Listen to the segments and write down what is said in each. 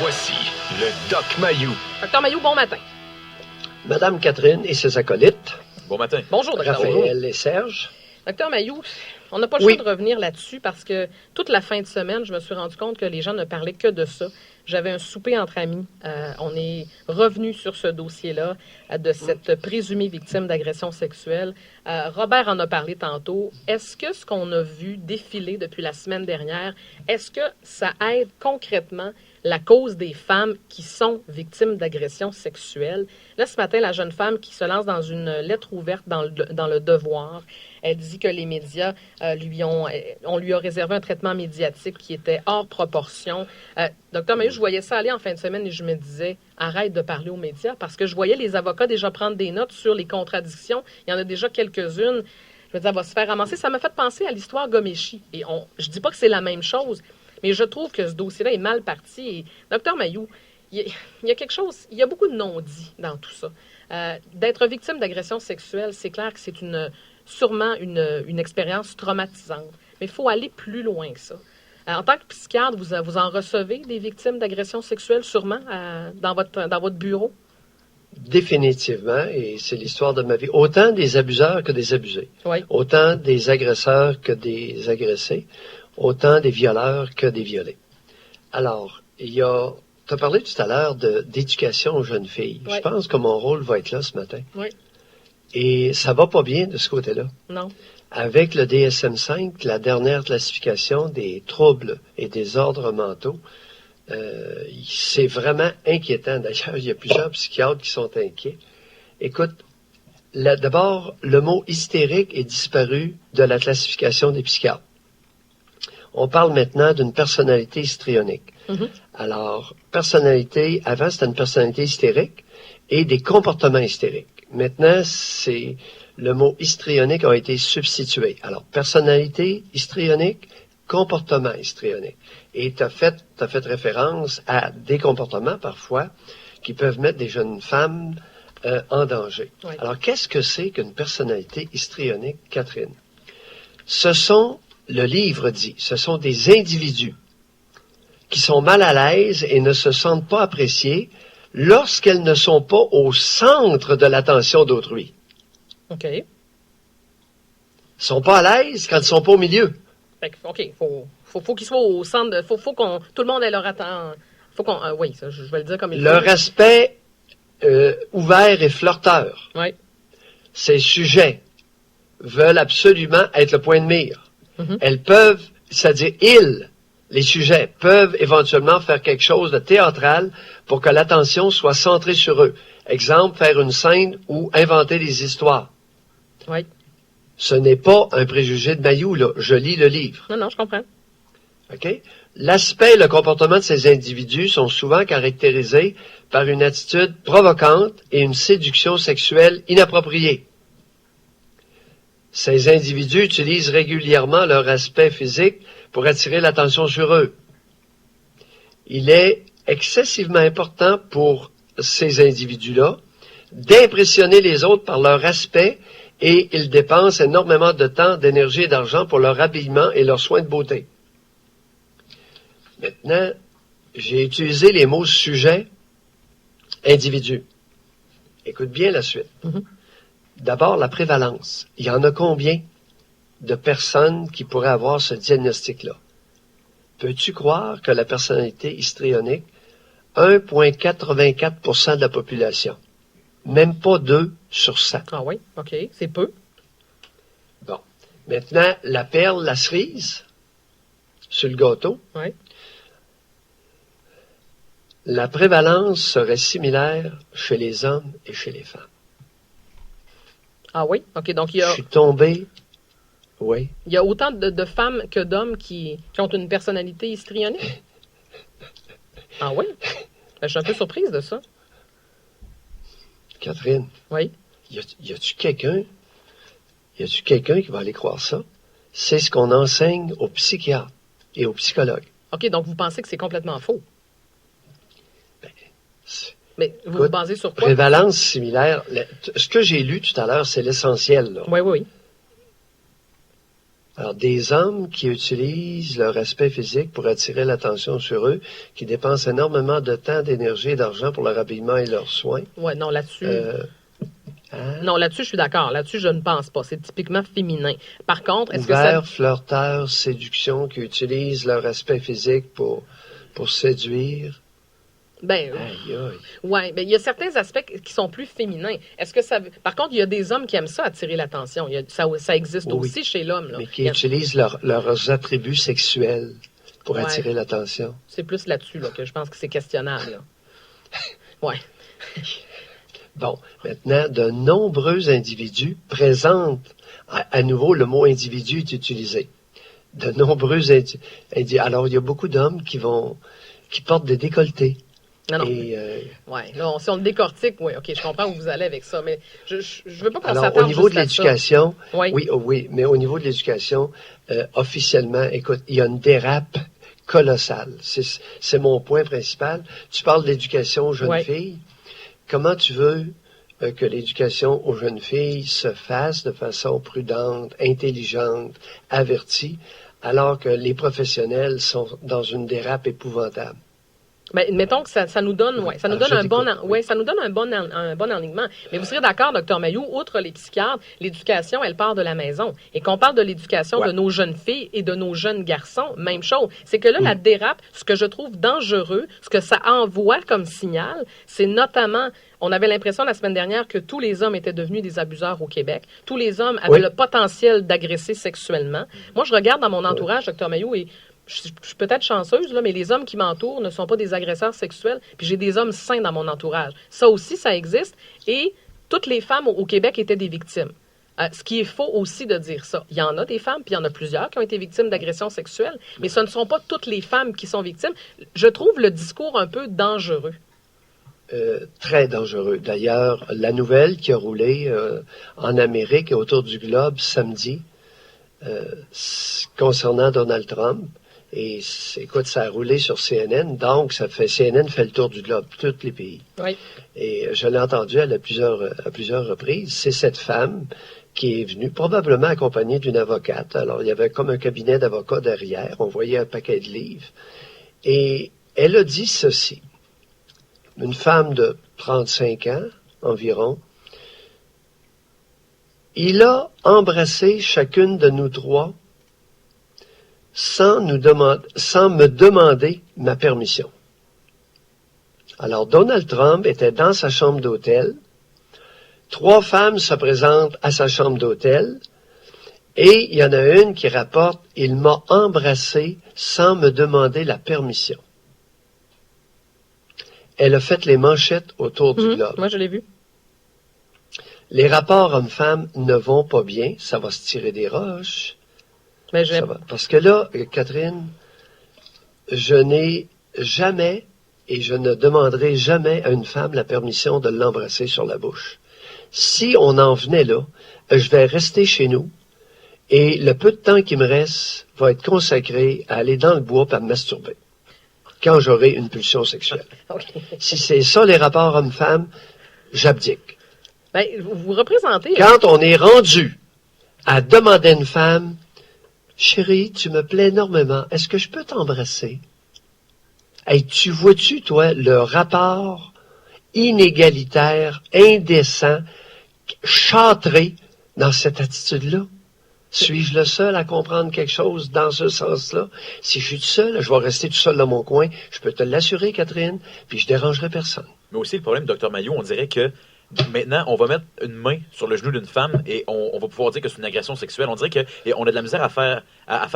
Voici le Doc Mayou. Docteur Mayou, bon matin. Madame Catherine et ses acolytes, Bon matin. Bonjour, Docteur Mayou. Raphaël et Serge. Docteur Mayou, on n'a pas le Oui. choix de revenir là-dessus parce que toute la fin de semaine, je me suis rendu compte que les gens ne parlaient que de ça. J'avais un souper entre amis. On est revenu sur ce dossier-là de cette présumée victime d'agression sexuelle. Robert en a parlé tantôt. Est-ce que ce qu'on a vu défiler depuis la semaine dernière, est-ce que ça aide concrètement la cause des femmes qui sont victimes d'agression sexuelle? Là, ce matin, la jeune femme qui se lance dans une lettre ouverte dans le Devoir, elle dit que les médias on lui a réservé un traitement médiatique qui était hors proportion. Docteur Mayou, je voyais ça aller en fin de semaine et je me disais, arrête de parler aux médias, parce que je voyais les avocats déjà prendre des notes sur les contradictions. Il y en a déjà quelques-unes. Je me disais, elle va se faire ramasser. Ça m'a fait penser à l'histoire Ghomeshi. Et je dis pas que c'est la même chose, mais je trouve que ce dossier-là est mal parti. Et, Docteur Mayou, il y a quelque chose, il y a beaucoup de non-dits dans tout ça. D'être victime d'agression sexuelle, c'est clair que c'est sûrement une expérience traumatisante. Mais il faut aller plus loin que ça. En tant que psychiatre, vous en recevez des victimes d'agression sexuelle, sûrement, dans votre bureau? Définitivement, et c'est l'histoire de ma vie. Autant des abuseurs que des abusés. Oui. Autant des agresseurs que des agressés. Autant des violeurs que des violés. Alors, tu as parlé tout à l'heure d'éducation aux jeunes filles. Oui. Je pense que mon rôle va être là ce matin. Oui. Et ça va pas bien de ce côté-là. Non. Avec le DSM-5, la dernière classification des troubles et des ordres mentaux, c'est vraiment inquiétant. D'ailleurs, il y a plusieurs psychiatres qui sont inquiets. Écoute, d'abord, le mot hystérique est disparu de la classification des psychiatres. On parle maintenant d'une personnalité histrionique. Mm-hmm. Alors, personnalité, avant c'était une personnalité hystérique et des comportements hystériques. Maintenant, le mot histrionique a été substitué. Alors, personnalité histrionique, comportement histrionique. Et tu as fait référence à des comportements, parfois, qui peuvent mettre des jeunes femmes en danger. Oui. Alors, qu'est-ce que c'est qu'une personnalité histrionique, Catherine? Le livre dit, ce sont des individus qui sont mal à l'aise et ne se sentent pas appréciés lorsqu'elles ne sont pas au centre de l'attention d'autrui. OK. Ils sont pas à l'aise quand ils sont pas au milieu. Fait que, OK, faut qu'ils soient au centre. Faut qu'on tout le monde ait leur attention. Faut qu'on. Oui, ça, je vais le dire comme il faut. Leur aspect ouvert et flirteur. Oui. Ces sujets veulent absolument être le point de mire. Mm-hmm. Elles peuvent, c'est-à-dire les sujets peuvent éventuellement faire quelque chose de théâtral pour que l'attention soit centrée sur eux. Exemple, faire une scène ou inventer des histoires. Oui. Ce n'est pas un préjugé de Mayou, là. Je lis le livre. Non, je comprends. OK? L'aspect et le comportement de ces individus sont souvent caractérisés par une attitude provocante et une séduction sexuelle inappropriée. Ces individus utilisent régulièrement leur aspect physique pour attirer l'attention sur eux. Il est excessivement important pour ces individus-là d'impressionner les autres par leur aspect et ils dépensent énormément de temps, d'énergie et d'argent pour leur habillement et leurs soins de beauté. Maintenant, j'ai utilisé les mots sujet, individu. Écoute bien la suite. Mm-hmm. D'abord, la prévalence. Il y en a combien de personnes qui pourraient avoir ce diagnostic-là? Peux-tu croire que la personnalité histrionique, 1,84% de la population, même pas 2 sur 100. Ah oui, OK, c'est peu. Bon. Maintenant, la perle, la cerise, sur le gâteau, Oui. la prévalence serait similaire chez les hommes et chez les femmes. Ah oui, OK, donc il Je suis tombé, oui, y a autant de femmes que d'hommes qui ont une personnalité histrionique? Ah oui? Je suis un peu surprise de ça. Catherine, Oui. y a-tu quelqu'un qui va aller croire ça? C'est ce qu'on enseigne aux psychiatres et aux psychologues. OK, donc vous pensez que c'est complètement faux? C'est- Mais vous Écoute, vous basez sur quoi? Prévalence similaire. Ce que j'ai lu tout à l'heure, c'est l'essentiel, là. Oui. Alors, des hommes qui utilisent leur aspect physique pour attirer l'attention sur eux, qui dépensent énormément de temps, d'énergie et d'argent pour leur habillement et leurs soins. Ouais, non, là-dessus. Hein? Non, là-dessus, je suis d'accord. Là-dessus, je ne pense pas. C'est typiquement féminin. Par contre, est-ce Ouvert, que ça... flirteurs, séduction, qui utilisent leur aspect physique pour séduire. Ben, Aïe, aïe. ouais, ben, il y a certains aspects qui sont plus féminins. Est-ce que ça... Par contre, il y a des hommes qui aiment ça, attirer l'attention. Ça existe Oui. aussi chez l'homme, là. Mais qui utilisent leurs attributs sexuels pour Ouais. attirer l'attention. C'est plus là-dessus, là, que je pense que c'est questionnable, là. Ouais. Bon, maintenant, de nombreux individus présentent, à nouveau, le mot individu est utilisé. De nombreux individus. Alors, il y a beaucoup d'hommes qui portent des décolletés. Non, non. Et, Ouais. Là, si on le décortique, oui, OK, je comprends où vous allez avec ça, mais je veux pas qu'on alors, s'attarde au niveau juste de à ça. l'éducation, Oui. oui, mais au niveau de l'éducation, officiellement, écoute, il y a une dérape colossale. C'est mon point principal. Tu parles d'éducation aux jeunes Oui. filles. Comment tu veux que l'éducation aux jeunes filles se fasse de façon prudente, intelligente, avertie, alors que les professionnels sont dans une dérape épouvantable? Ben, mettons que ça nous donne, ouais, ça nous Alors, donne je t'écoute. ça nous donne un bon alignement. Mais vous serez d'accord, Dr Mailloux, outre les psychiatres, l'éducation, elle part de la maison. Et qu'on parle de l'éducation de nos jeunes filles et de nos jeunes garçons, même chose. C'est que là, la dérape, ce que je trouve dangereux, ce que ça envoie comme signal, c'est notamment, on avait l'impression la semaine dernière que tous les hommes étaient devenus des abuseurs au Québec. Tous les hommes avaient le potentiel d'agresser sexuellement. Moi, je regarde dans mon entourage, Dr Mailloux, et je suis peut-être chanceuse, là, mais les hommes qui m'entourent ne sont pas des agresseurs sexuels, puis j'ai des hommes sains dans mon entourage. Ça aussi, ça existe, et toutes les femmes au Québec étaient des victimes. Ce qui est faux aussi de dire ça. Il y en a des femmes, puis il y en a plusieurs qui ont été victimes d'agressions sexuelles, mais ce ne sont pas toutes les femmes qui sont victimes. Je trouve le discours un peu dangereux. Très dangereux. D'ailleurs, la nouvelle qui a roulé en Amérique et autour du globe samedi, concernant Donald Trump, et écoute, ça a roulé sur CNN, donc CNN fait le tour du globe, tous les pays. Oui. Et je l'ai entendu à plusieurs reprises. C'est cette femme qui est venue, probablement accompagnée d'une avocate. Alors, il y avait comme un cabinet d'avocats derrière. On voyait un paquet de livres. Et elle a dit ceci. Une femme de 35 ans environ. Il a embrassé chacune de nous trois sans me demander ma permission. Alors, Donald Trump était dans sa chambre d'hôtel. 3 femmes se présentent à sa chambre d'hôtel. Et il y en a une qui rapporte, il m'a embrassé sans me demander la permission. Elle a fait les manchettes autour du globe. Moi, je l'ai vu. Les rapports hommes-femmes ne vont pas bien. Ça va se tirer des roches. Mais Ça va. Parce que là, Catherine, je n'ai jamais et je ne demanderai jamais à une femme la permission de l'embrasser sur la bouche. Si on en venait là, je vais rester chez nous et le peu de temps qui me reste va être consacré à aller dans le bois et à me masturber quand j'aurai une pulsion sexuelle. Okay. Si c'est ça les rapports hommes-femmes, j'abdique. Ben, vous représentez... Quand on est rendu à demander à une femme, chérie, tu me plais énormément, est-ce que je peux t'embrasser? Hey, tu vois-tu, toi, le rapport inégalitaire, indécent, châtré dans cette attitude-là? Suis-je le seul à comprendre quelque chose dans ce sens-là? Si je suis tout seul, je vais rester tout seul dans mon coin. Je peux te l'assurer, Catherine, puis je dérangerai personne. Mais aussi, le problème, Dr Mailloux, on dirait que maintenant, on va mettre une main sur le genou d'une femme et on va pouvoir dire que c'est une agression sexuelle. On dirait qu'on a de la misère à faire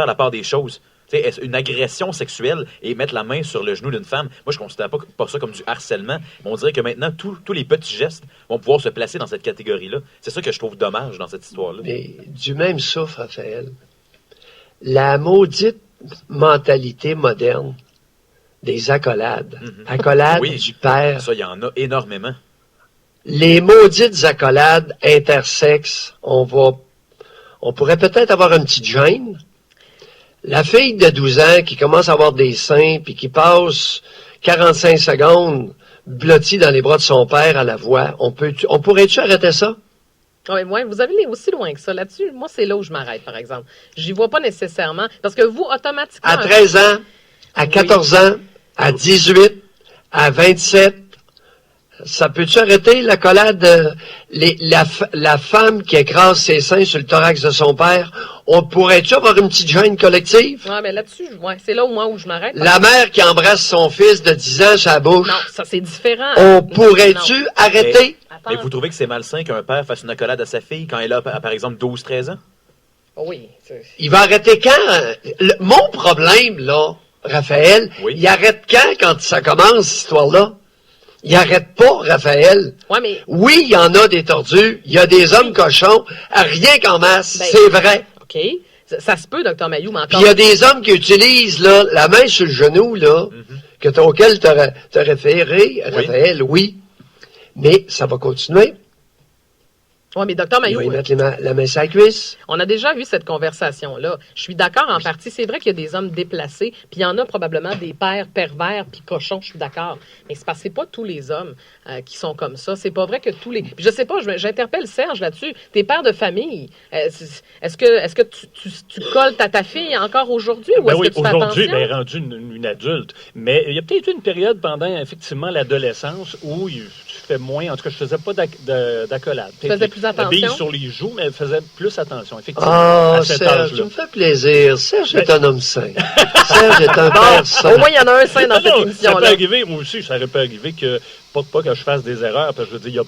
la part des choses. T'sais, une agression sexuelle et mettre la main sur le genou d'une femme, moi, je ne considère pas ça comme du harcèlement. Mais on dirait que maintenant, tous les petits gestes vont pouvoir se placer dans cette catégorie-là. C'est ça que je trouve dommage dans cette histoire-là. Mais du même souffle, Raphaël, la maudite mentalité moderne des accolades. Accolades Oui, du père. Ça, il y en a énormément. Les maudites accolades intersexes, on pourrait peut-être avoir une petite gêne. La fille de 12 ans qui commence à avoir des seins puis qui passe 45 secondes blottie dans les bras de son père à la voix, on pourrait-tu arrêter ça? Oui, ouais, vous avez aussi loin que ça. Là-dessus, moi, c'est là où je m'arrête, par exemple. J'y vois pas nécessairement. Parce que vous, automatiquement. À 13 ans, à 14 ans, à 18, à 27, ça peut-tu arrêter l'accolade? La femme qui écrase ses seins sur le thorax de son père, on pourrait-tu avoir une petite gêne collective? Oui, mais là-dessus, c'est là où je m'arrête. La mère qui embrasse son fils de 10 ans sur la bouche. Non, ça, c'est différent. On pourrait-tu arrêter? Mais vous trouvez que c'est malsain qu'un père fasse une accolade à sa fille quand elle a, par exemple, 12-13 ans? Oui. Il va arrêter quand? Mon problème, là, Raphaël, Oui. il arrête quand ça commence, cette histoire-là? Il arrête pas, Raphaël. Ouais, mais. Oui, il y en a des tordus, il y a des hommes cochons, rien qu'en masse, Ben, c'est vrai. OK. Ça se peut, Dr. Mayou, mais Puis encore. il y a des hommes qui utilisent là, la main sur le genou, là, auquel tu as référé, Raphaël, oui. Mais ça va continuer. Oui, mais Dr. Il Mayou, va y mettre la main sur la cuisse. on a déjà eu cette conversation-là. Je suis d'accord en partie. C'est vrai qu'il y a des hommes déplacés, puis il y en a probablement des pères pervers puis cochons, je suis d'accord. Mais c'est parce que c'est pas tous les hommes qui sont comme ça. C'est pas vrai que tous les... Puis je sais pas, j'interpelle Serge là-dessus. T'es père de famille. Est-ce que tu colles ta fille encore aujourd'hui ou Ben est-ce oui, que tu fais aujourd'hui, attention? elle est rendue une adulte. Mais il y a peut-être eu une période pendant, effectivement, l'adolescence où tu fais moins... En tout cas, je faisais pas d'accolade. Tu faisais plus attention? La bille sur les joues, mais elle faisait plus attention, effectivement, Ah, à cet Serge, tu âge-là. me fais plaisir. Serge est un homme sain. Serge est un père sain. Au moins, il y en a un sein dans cette Non, ça peut émission-là. arriver, moi aussi, ça aurait pu arriver que, pas que je fasse des erreurs, parce que je veux dire,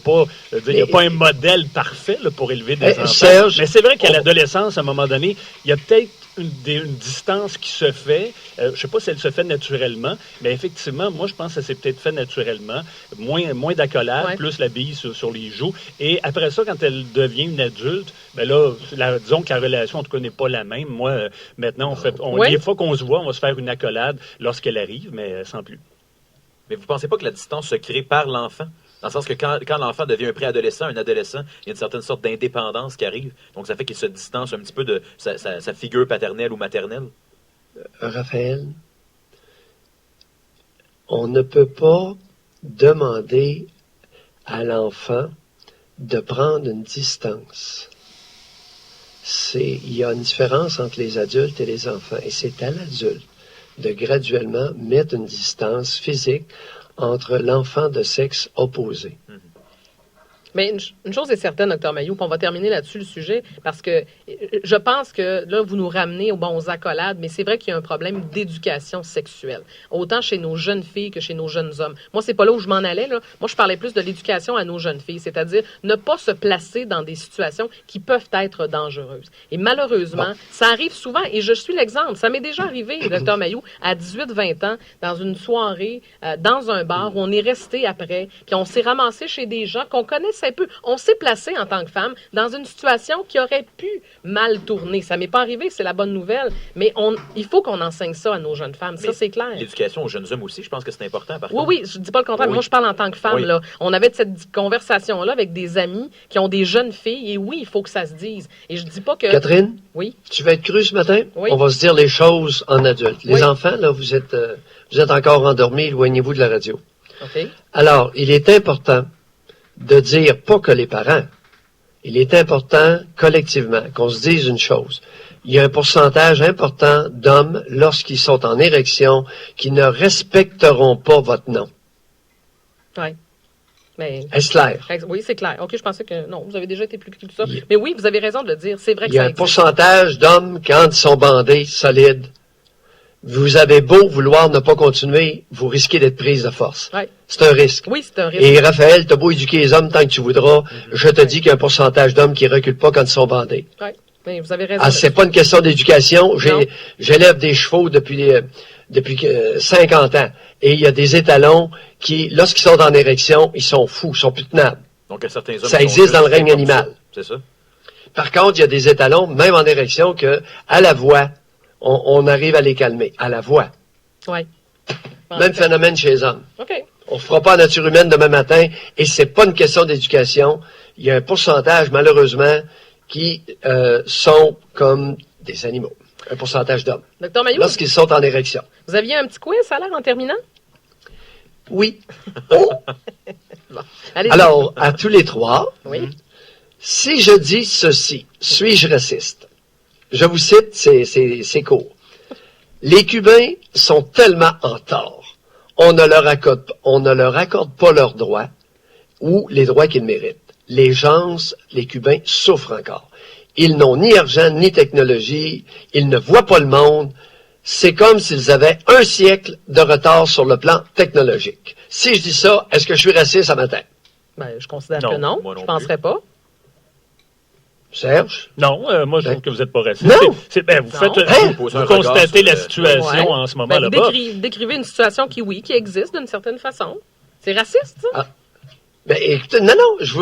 il n'y a pas un modèle parfait là, pour élever des enfants. Serge, Mais c'est vrai qu'à l'adolescence, à un moment donné, il y a peut-être une distance qui se fait. Je ne sais pas si elle se fait naturellement, mais effectivement, moi, je pense que ça s'est peut-être fait naturellement. Moins d'accolade, Ouais. plus la bille sur les joues. Et après ça, quand elle devient une adulte, ben là, disons que la relation, en tout cas, n'est pas la même. Moi, maintenant, Ouais. les fois qu'on se voit, on va se faire une accolade lorsqu'elle arrive, mais sans plus. Mais vous pensez pas que la distance se crée par l'enfant? Dans le sens que quand l'enfant devient un préadolescent, un adolescent, il y a une certaine sorte d'indépendance qui arrive. Donc, ça fait qu'il se distance un petit peu de sa figure paternelle ou maternelle. Raphaël, on ne peut pas demander à l'enfant de prendre une distance. Il y a une différence entre les adultes et les enfants, et c'est à l'adulte de graduellement mettre une distance physique entre l'enfant de sexe opposé. Mais une chose est certaine, Dr. Mayou, puis on va terminer là-dessus le sujet, parce que je pense que là, vous nous ramenez aux accolades, mais c'est vrai qu'il y a un problème d'éducation sexuelle, autant chez nos jeunes filles que chez nos jeunes hommes. Moi, c'est pas là où je m'en allais, là. Moi, je parlais plus de l'éducation à nos jeunes filles, c'est-à-dire ne pas se placer dans des situations qui peuvent être dangereuses. Et malheureusement, ça arrive souvent, et je suis l'exemple. Ça m'est déjà arrivé, Dr. Mayou, à 18-20 ans, dans une soirée, dans un bar, où on est resté après, puis on s'est ramassé chez des gens qu'on connaissait peu. On s'est placé en tant que femme dans une situation qui aurait pu mal tourner. Ça m'est pas arrivé, c'est la bonne nouvelle, mais il faut qu'on enseigne ça à nos jeunes femmes. Ça, c'est clair. L'éducation aux jeunes hommes aussi, je pense que c'est important. Par Oui, contre. oui, je dis pas le contraire, mais Oui. moi, je parle en tant que femme. Oui. Là. On avait cette conversation-là avec des amis qui ont des jeunes filles, et oui, il faut que ça se dise. Et je dis pas que... Catherine, Oui, tu vas être crue ce matin? Oui. On va se dire les choses en adulte. Les Oui. enfants, là, vous êtes encore endormis, éloignez-vous de la radio. OK. Alors, il est important de dire, pas que les parents, il est important collectivement qu'on se dise une chose. Il y a un pourcentage important d'hommes, lorsqu'ils sont en érection, qui ne respecteront pas votre nom. Oui. Mais... Est-ce clair? Oui, c'est clair. OK, je pensais que... Non, vous avez déjà été plus clair que ça. Il- Mais oui, vous avez raison de le dire. C'est vrai que Il y a ça un existe. pourcentage d'hommes, quand ils sont bandés, solides, vous avez beau vouloir ne pas continuer, vous risquez d'être prise de force. Ouais. C'est un risque. Oui, c'est un risque. Et Raphaël, t'as beau éduquer les hommes tant que tu voudras, je te dis qu'il y a un pourcentage d'hommes qui reculent pas quand ils sont bandés. Oui, mais vous avez raison. Ah, c'est pas une question d'éducation. Non. J'élève des chevaux depuis 50 ans. Et il y a des étalons qui, lorsqu'ils sont en érection, ils sont fous, ils sont plus tenables. Donc, il y a certains hommes Ça qui sont existe dans le juste règne comme animal. ça. C'est ça. Par contre, il y a des étalons, même en érection, que à la voix, on arrive à les calmer. À la voix. Oui. Même phénomène chez les hommes. OK. On ne fera pas en nature humaine demain matin, et c'est pas une question d'éducation. Il y a un pourcentage, malheureusement, qui sont comme des animaux. Un pourcentage d'hommes. Docteur Mayou, Lorsqu'ils sont en érection. vous aviez un petit quiz, ça a l'air, en terminant? Oui. Oh! Allez-y. Alors, à tous les trois, Oui. Si je dis ceci, suis-je raciste? Je vous cite, c'est court. Les Cubains sont tellement en tort. On ne leur accorde pas leurs droits ou les droits qu'ils méritent. Les Cubains souffrent encore. Ils n'ont ni argent ni technologie. Ils ne voient pas le monde. C'est comme s'ils avaient un siècle de retard sur le plan technologique. Si je dis ça, est-ce que je suis raciste à matin? Ben, je considère Non, que non. moi non Je penserais pas. Serge? Non, moi, je trouve que vous n'êtes pas raciste. Non! Vous faites, Hein? vous Posez un regard constatez sur la le- situation Ouais. en ce moment Ben, vous là-bas. décrivez une situation qui existe d'une certaine façon. C'est raciste, ça? Ah. Ben, écoutez, non,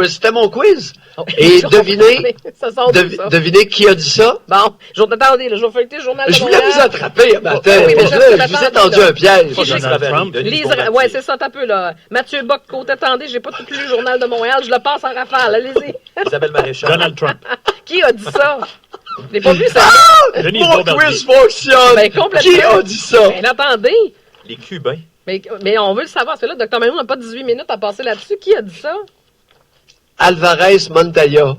c'était mon quiz. Oh. Et Je devinez, comprends. Ça sort d'où, ça? devinez qui a dit ça? Bon, attendez, là, je vais feuilleter le journal de Je voulais Montréal. vous attraper, matin. oui, mais Je vous ai tendu un piège. Puis Donald Trump. Ouais, c'est ça, t'as peu, là. Mathieu Bock, côté, attendez, j'ai pas tout lu le journal de Montréal, je le passe en rafale, allez-y. Isabelle Maréchal. Donald Trump. Qui a dit ça? Je l'ai pas vu, ça. Denis Mon Bombardier. quiz fonctionne. Ben, complètement. Qui a dit ça? Ben, attendez. Les Cubains. Mais on veut le savoir, parce que là, Dr. Manou n'a pas 18 minutes à passer là-dessus. Qui a dit ça? Alvarez Montaya.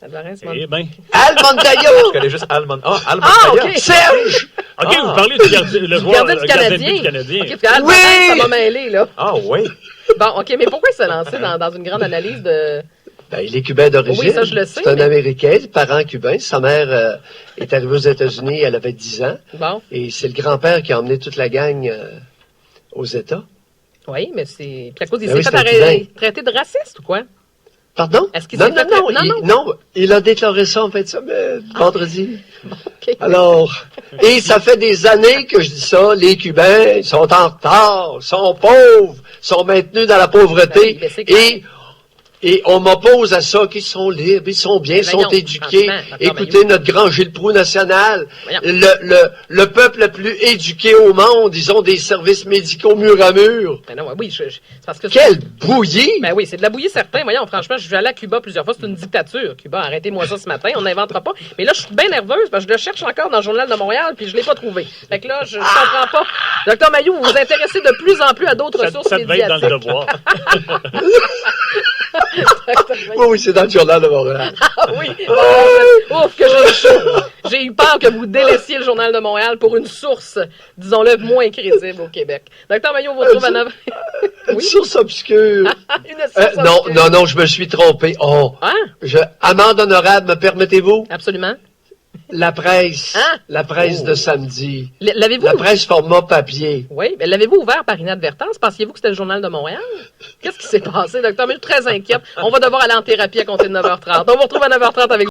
Alvarez, Eh bien. Al Montaya! Je connais juste Almond. Ah, Almond. Ah, ok. Serge! OK, Ah. vous parlez du gardien, le joueur, Gardien du gardien de but Canadien. du Canadien. OK, parce que Alvarez, Oui! ça m'a mêlé, là. Ah, oui. Bon, OK, mais pourquoi il s'est lancé dans une grande analyse de... Ben, il est cubain d'origine. Oui, ça, je le sais, C'est un mais- Américain, parent cubain. Sa mère est arrivée aux États-Unis, elle avait 10 ans. Bon, Et c'est le grand-père qui a emmené toute la gang aux États. oui, mais c'est... Puis à cause, il Ben s'est oui, fait c'est un Cubain. traiter de raciste ou quoi? Pardon? Est-ce qu'il non, s'est non, fait- non, non, non, il a déclaré ça en fait ça, mais vendredi. OK. Alors, et ça fait des années que je dis ça, les Cubains ils sont en retard, sont pauvres, sont maintenus dans la Ben oui, pauvreté, mais c'est clair. et on m'oppose à ça, qu'ils sont libres, ils sont bien, Mais ils sont voyons, éduqués. franchement, Écoutez notre grand Gilles Proulx national, Voyons. le peuple le plus éduqué au monde, ils ont des services médicaux mur à mur. Ben non, oui, c'est parce que... Quel bouillie! Ben oui, c'est de la bouillie certain. Voyons, franchement, je suis allé à Cuba plusieurs fois. C'est une dictature. Cuba, arrêtez-moi ça ce matin. On n'inventera pas. Mais là, je suis bien nerveuse parce que je le cherche encore dans le Journal de Montréal puis je l'ai pas trouvé. Fait que là, je comprends pas. Docteur Mailloux, vous vous intéressez de plus en plus à d'autres sources Ça devait être dans médiatiques. le devoir. Dr. Mailloux. Oui, c'est dans le journal de Montréal. Ah oui. Ouf, que j'ai eu chaud. J'ai eu peur que vous délaissiez le Journal de Montréal pour une source, disons-le, moins crédible au Québec. Docteur Mailloux, on vous retrouve à 9 Une Oui. source obscure. Une source Non, obscure. non, je me suis trompé. Oh, Hein? amende honorable, me permettez-vous? Absolument. La presse. Hein? La presse Oh. de samedi. L'avez-vous La presse format papier. Oui, mais l'avez-vous ouvert par inadvertance? Pensiez-vous que c'était le Journal de Montréal? Qu'est-ce qui s'est passé, docteur? Mais je suis très inquiète. On va devoir aller en thérapie à compter de 9h30. On vous retrouve à 9h30 avec